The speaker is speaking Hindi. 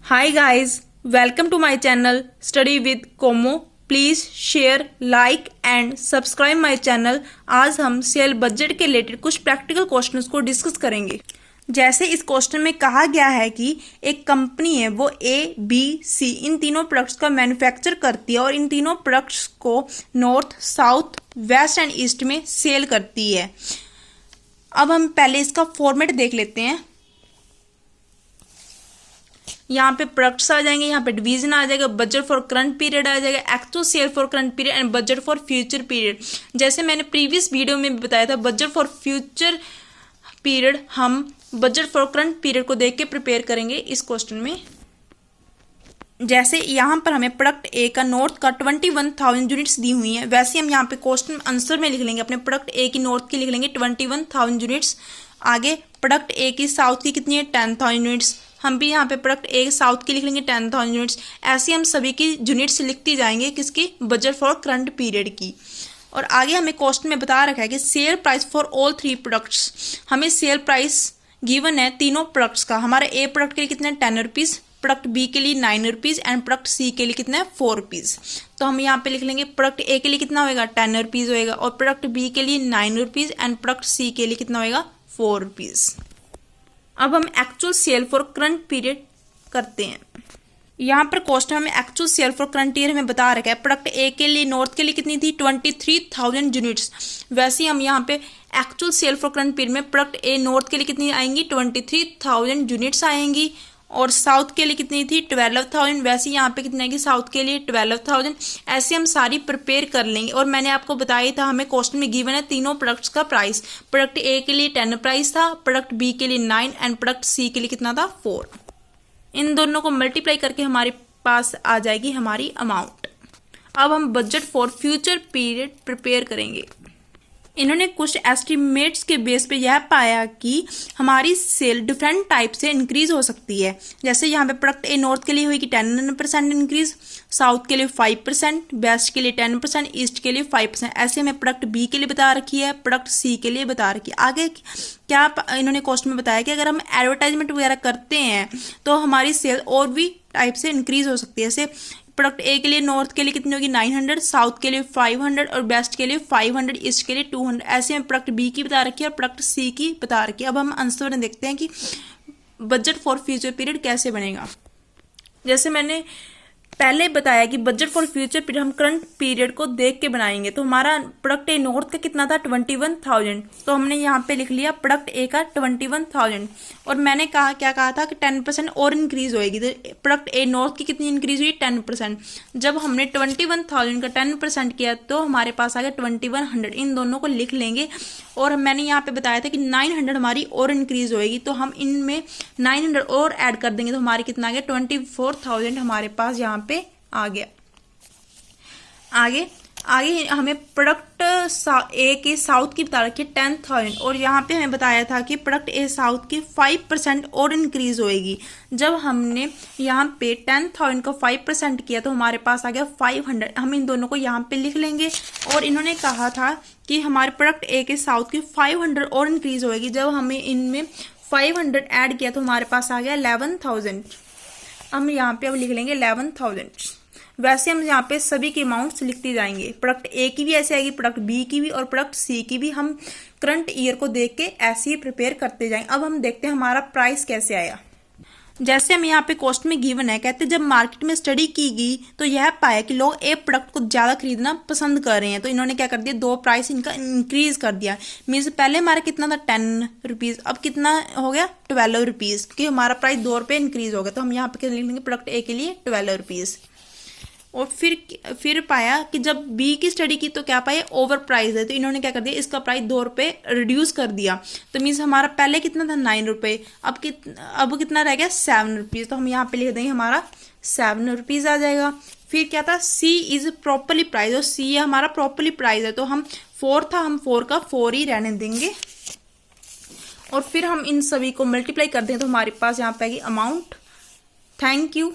Hi guys, welcome to my channel Study with Como. Please share, like and subscribe my channel. आज हम सेल बजट के रिलेटेड कुछ प्रैक्टिकल क्वेश्चंस को डिस्कस करेंगे। जैसे इस क्वेश्चन में कहा गया है कि एक कंपनी है, वो ए, बी, सी इन तीनों प्रोडक्ट्स का मैन्युफैक्चर करती है और इन तीनों प्रोडक्ट्स को north, south, west and east में सेल करती है। अब हम पहले इसका फॉर्मेट देख लेते हैं। यहाँ पे प्रोडक्ट्स आ जाएंगे, यहाँ पे डिवीजन आ जाएगा, बजट फॉर करंट पीरियड आ जाएगा, actual sale for current period and budget for future period. जैसे मैंने प्रीवियस वीडियो में भी बताया था, बजट फॉर फ्यूचर पीरियड हम बजट फॉर करंट पीरियड को देख के प्रिपेयर करेंगे इस क्वेश्चन में। जैसे यहाँ पर हमें प्रोडक्ट ए का नॉर्थ का 21,000 यूनिट्स दी हुई है, वैसे हम यहाँ पे क्वेश्चन आंसर में लिख लेंगे, अपने प्रोडक्ट ए की नॉर्थ की लिख लेंगे 21,000 यूनिट्स। आगे प्रोडक्ट ए की साउथ की कितनी है, 10,000 यूनिट्स। हम भी यहाँ पे प्रोडक्ट ए साउथ की लिख लेंगे 10,000 यूनिट्स। ऐसे हम सभी की यूनिट्स लिखती जाएंगे, किसकी, बजट फॉर करंट पीरियड की। और आगे हमें क्वेश्चन में बता रखा है कि sale price for all 3 products. हमें सेल प्राइस गिवन है तीनों प्रोडक्ट्स का। हमारे ए प्रोडक्ट के लिए कितना है, 10 रुपीज़, प्रोडक्ट बी के लिए 9 रुपीज़ एंड प्रोडक्ट सी के लिए कितना है, 4 रुपीज़। तो हम यहाँ पे लिख लेंगे प्रोडक्ट ए के लिए कितना होएगा, 10 रुपीज़ होएगा, और प्रोडक्ट बी के लिए 9 रुपीज़ एंड प्रोडक्ट सी के लिए कितना होएगा, 4 रुपीज़। अब हम actual sale for current period करते हैं। यहाँ पर क्वेश्चन में actual sale for current year हमें बता रखा है, प्रोडक्ट ए के लिए नॉर्थ के लिए कितनी थी, 23,000 यूनिट्स। वैसे ही हम यहाँ पे actual sale for current period में प्रोडक्ट ए नॉर्थ के लिए कितनी आएंगी, 23,000 यूनिट्स आएंगी, और साउथ के लिए कितनी थी, 12,000। वैसे यहाँ पे कितनी आएगी, साउथ के लिए 12,000। ऐसे हम सारी प्रिपेयर कर लेंगे। और मैंने आपको बताया था, हमें क्वेश्चन में गिवन है तीनों प्रोडक्ट्स का प्राइस। प्रोडक्ट ए के लिए 10 प्राइस था, प्रोडक्ट बी के लिए 9 एंड प्रोडक्ट सी के लिए कितना था, 4। इन दोनों को मल्टीप्लाई करके हमारे पास आ जाएगी हमारी अमाउंट। अब हम budget for future period prepare करेंगे। इन्होंने कुछ एस्टिमेट्स के बेस पे यह पाया कि हमारी सेल डिफरेंट टाइप से इंक्रीज हो सकती है। जैसे यहाँ पे प्रोडक्ट ए नॉर्थ के लिए हुई कि 10% इंक्रीज, साउथ के लिए 5%, वेस्ट के लिए 10%, ईस्ट के लिए 5%। ऐसे में प्रोडक्ट बी के लिए बता रखी है, प्रोडक्ट सी के लिए बता रखी है। आगे क्या इन्होंने क्वेश्चन में बताया कि अगर हम एडवर्टाइजमेंट वगैरह करते हैं तो हमारी सेल और भी टाइप से इंक्रीज हो सकती है। जैसे प्रोडक्ट ए के लिए नॉर्थ के लिए कितनी होगी, 900, साउथ के लिए 500 और वेस्ट के लिए 500, ईस्ट के लिए 200। ऐसे में प्रोडक्ट बी की बता रखी है और प्रोडक्ट सी की बता रखी है। अब हम आंसर में देखते हैं कि बजट फॉर फ्यूचर पीरियड कैसे बनेगा। जैसे मैंने पहले बताया कि बजट फॉर फ्यूचर पीरियड हम करंट पीरियड को देख के बनाएंगे। तो हमारा प्रोडक्ट ए नॉर्थ का कितना था, 21,000। तो हमने यहाँ पे लिख लिया प्रोडक्ट ए का 21,000। और मैंने क्या कहा था कि 10% और इंक्रीज होएगी। तो प्रोडक्ट ए नॉर्थ की कितनी इंक्रीज हुई, 10%। जब हमने 21,000 का 10% किया तो हमारे पास आ गया 2100। इन दोनों को लिख लेंगे। और मैंने यहाँ पे बताया था कि 900 हमारी और इंक्रीज होएगी, तो हम इनमें 900 और ऐड कर देंगे तो हमारे कितना आ गया, 24,000 हमारे पास यहाँ पे आ गया। आगे हमें प्रोडक्ट ए के साउथ की बता रखी है 10,000, और यहाँ पे हमें बताया था कि प्रोडक्ट ए साउथ की 5% और इंक्रीज होएगी। जब हमने यहाँ पे 10,000 का 5% किया तो हमारे पास आ गया 500। हम इन दोनों को यहाँ पे लिख लेंगे। और इन्होंने कहा था कि हमारे प्रोडक्ट ए के साउथ की 500 और इंक्रीज होएगी। जब हमें इनमें 500 ऐड किया तो हमारे पास आ गया 11,000। हम यहाँ पे अब लिख लेंगे 11,000। वैसे हम यहाँ पे सभी के अमाउंट्स लिखते जाएंगे। प्रोडक्ट ए की भी ऐसे आएगी, प्रोडक्ट बी की भी और प्रोडक्ट सी की भी। हम करंट ईयर को देख के ऐसे ही प्रिपेयर करते जाएंगे। अब हम देखते हैं हमारा प्राइस कैसे आया। जैसे हम यहाँ पे क्वेश्चन में गिवन है, कहते जब मार्केट में स्टडी की गई तो यह पाया कि लोग ए प्रोडक्ट को ज़्यादा खरीदना पसंद कर रहे हैं। तो इन्होंने क्या कर दिया, 2 प्राइस इनका इंक्रीज कर दिया। मीन्स पहले हमारा कितना था, 10 रुपीज़, अब कितना हो गया, 12 रुपीज़, क्योंकि हमारा प्राइस 2 रुपये इंक्रीज हो गया। तो हम यहाँ पे लिख लेंगे प्रोडक्ट ए के लिए 12 रुपीज़। और फिर पाया कि जब बी की स्टडी की तो क्या पाया, ओवर प्राइस है। तो इन्होंने क्या कर दिया, इसका प्राइस 2 रुपये रिड्यूस कर दिया। तो मीन्स हमारा पहले कितना था, 9 रुपये, अब कितना रह गया, 7 रुपीज़। तो हम यहाँ पे लिख देंगे हमारा 7 रुपीज़ आ जाएगा। फिर क्या था, सी इज प्रॉपरली प्राइस, और सी हमारा प्रॉपरली प्राइस है। तो हम 4 था, हम 4 का 4 ही रहने देंगे। और फिर हम इन सभी को मल्टीप्लाई कर दें तो हमारे पास यहाँ पे आएगी अमाउंट। Thank you.